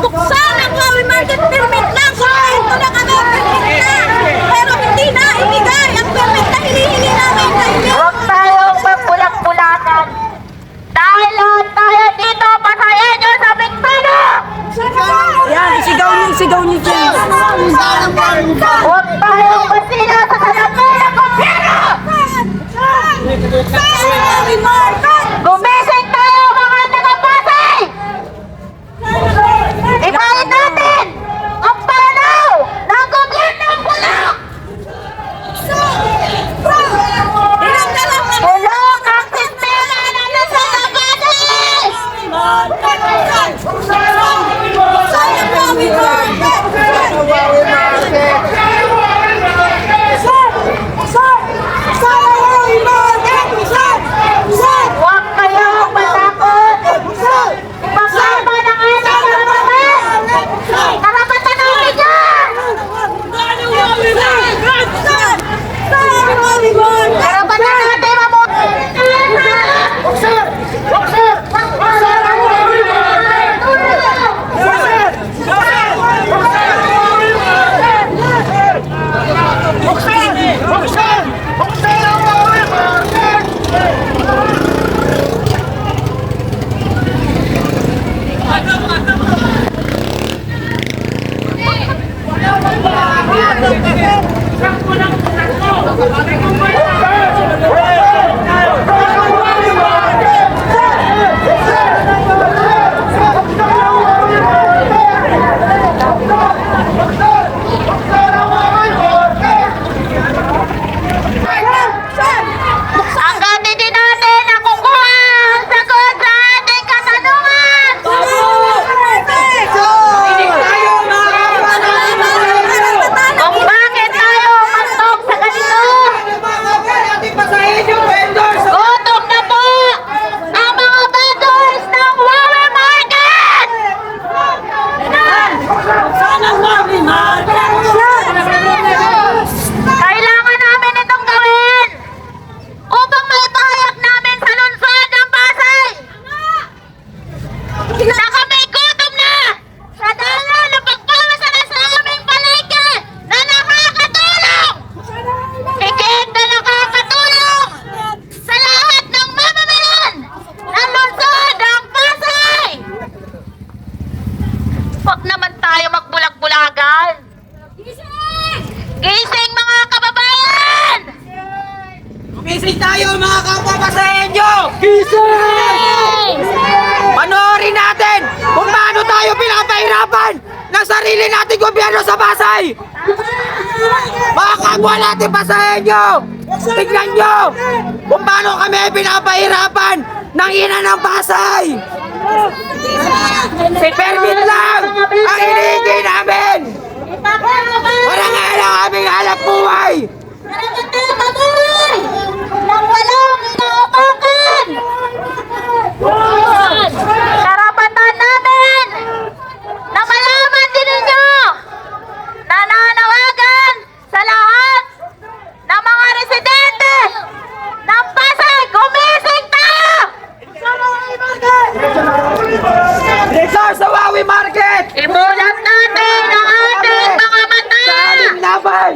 buksan ang Huawei Market permit lang. Ito na kami, permit na. Pero hindi na ibigay ang permit na hinihingi namin. Huwag tayong magbulag-bulagan. Dahil lahat tayo dito, pasayan nyo sa bintana! Yan, sigaw niyo dyan. Huwag tayong masira sa salamin ng gobyerno! Huawei Market! Gumising tayo mga taga-Pasay! Ibahin natin ang panaw ng gobyernong bulok! Bulok ang sistema na nasa Pasay! Huwag kayong matakot! Ipagkama ng ating karapatan! Karapatan namin yan! Karapatan natin mabuti! Hanggang hindi natin nakukuha ang sagot sa ating katanungan! Kung bakit tayo umantog sa ganito? Gutom na po ang mga vendors ng Huawei Market! Kailangan namin itong gawin upang maipahayag namin sa lungsod ng Pasay na kami gutom na sa dala ng pagpapasara sa aming palengke na nakakatulong! Higit na nakakatulong sa lahat ng mamamayan ng lungsod ng Pasay! Huwag naman tayo magbulag-bulagan! Gising mga kababayan! Gumising tayo mga kapwa Pasayenyo! Gising! Panoorin natin kung paano tayo pinapahirapan ng sarili nating gobyerno sa Pasay! Mga kapwa natin Pasayenyo! Tignan nyo kung paano kami pinapahirapan ng ina ng Pasay! Permit lang ang hinihingi namin! Walang alam aming hanap buhay! Karapatan mabuhay nang walang inaapakan! Karapatan namin na malaman din ninyo na nanawagan sa lahat ng mga residente ng Pasay, gumising tayo! Dito sa Huawei Market! Imulat natin ang ating mga mata! Sa aming laban!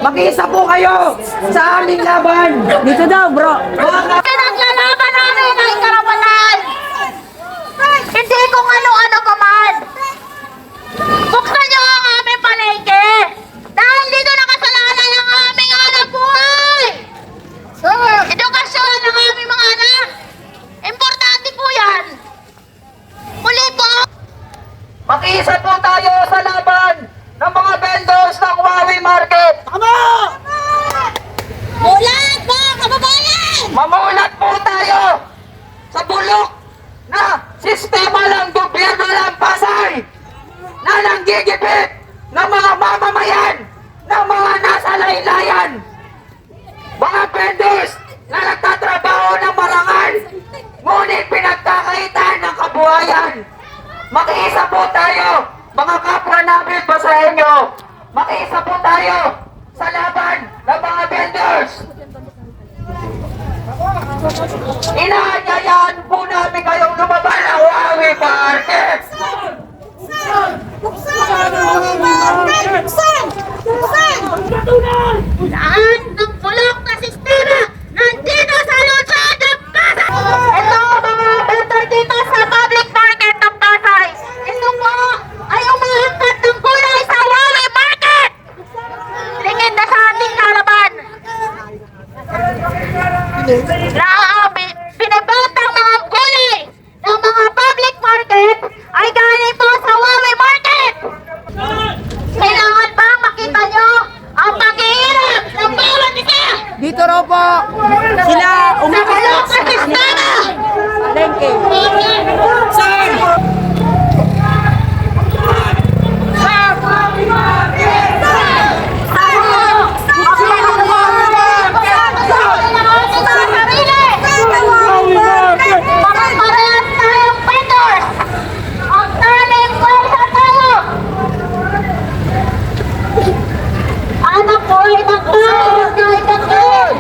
Mag-isa po kayo sa aming laban! Dito daw bro! Pinaglalaban namin ang karapatan! Hindi kung ano-ano pa man! Buksan niyo ang aming palengke! Dahil dito nakasalalay ang aming anak buhay! Edukasyon ng aming mga anak! Importante po yan! Muli po! Mag-isa po tayo sa laban ng mga vendors ng Huawei Market! Mulat po, kababayan! Mamulat po tayo sa bulok na sistema ng gobyerno ng Pasay na nanggigipit ng mga mamamayan ng mga nasa laylayan. Mga vendors na nagtatrabaho ng marangal ngunit pinagkakaitan ng kabuhayan. Makiisa po tayo, mga kapwa namin Pasayenyo. Makiisa po tayo sa laban ng mga vendors. Inaanyayahan po namin kayong lumaban ng Huawei Market. ay galing po sa Huawei Market. Kailangan bang makita nyo ang paghihirap ng bawat isa? Dito raw po sila Sa bulok at sistema! palengke. Parehas tayong vendors! Ang taling pwersa tayo! Anak ko ay nagkain kahit nagkain!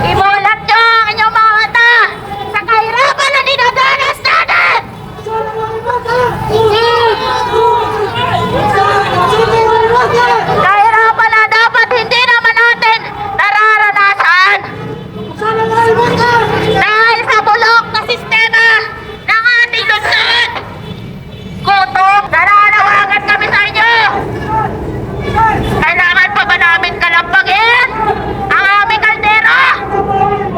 Imulat nyo ang inyong mga mata sa kahirapan na dinadanas natin! Kahirapan na dapat hindi naman natin nararanasan! Dahil sa bulok na sistema ng ating lungsod! Gutom, nananawagan kami sa inyo! Kailangan pa ba namin kalampagin ang aming kaldero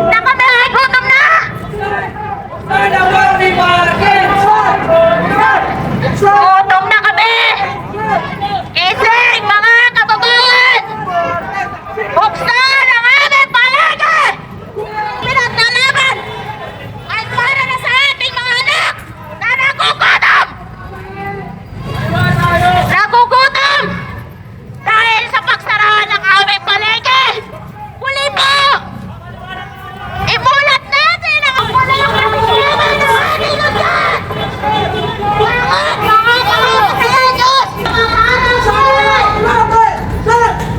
na kami ay gutom na? Gutom na kami! Gising mga kababayan! Buksan ang aming palengke! Pinaglalaban ay para na sa ating mga anak na nagugutom! Nagugutom! Dahil sa pagsarahan ng aming palengke! Muli po! Imulat natin ang bulok na sistema ng ating lugar! Mga kababayan! Mga kababayan!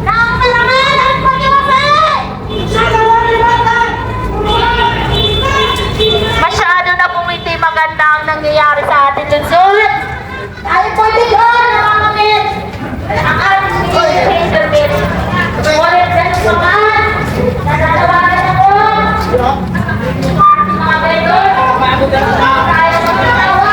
Ng kalangan at pag-ibig! Masyado na pong hindi maganda ang nangyayari sa ating lungsod. Tayo po dito nakakamit ang ating senior permit. Ngunit ganun pa man, nananawagan ako ang ating mga vendor. Tayo magkatawa.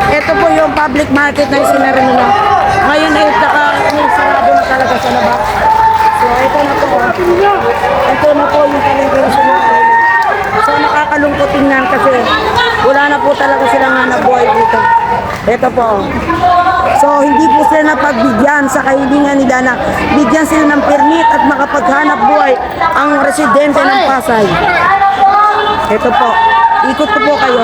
Ito po yung public market na isinara nila. Ngayon ay sarado na talaga sa labas. So ito na po. Ito na po yung palengke na sinara. So nakakalungkot tingnan kasi wala na po talaga silang hanap buhay dito. Ito po. So hindi po sila napagbigyan sa kahilingan nila na bigyan sila ng permit at makapaghanap buhay ang residente ng Pasay. Ito po. Ikot ko po kayo.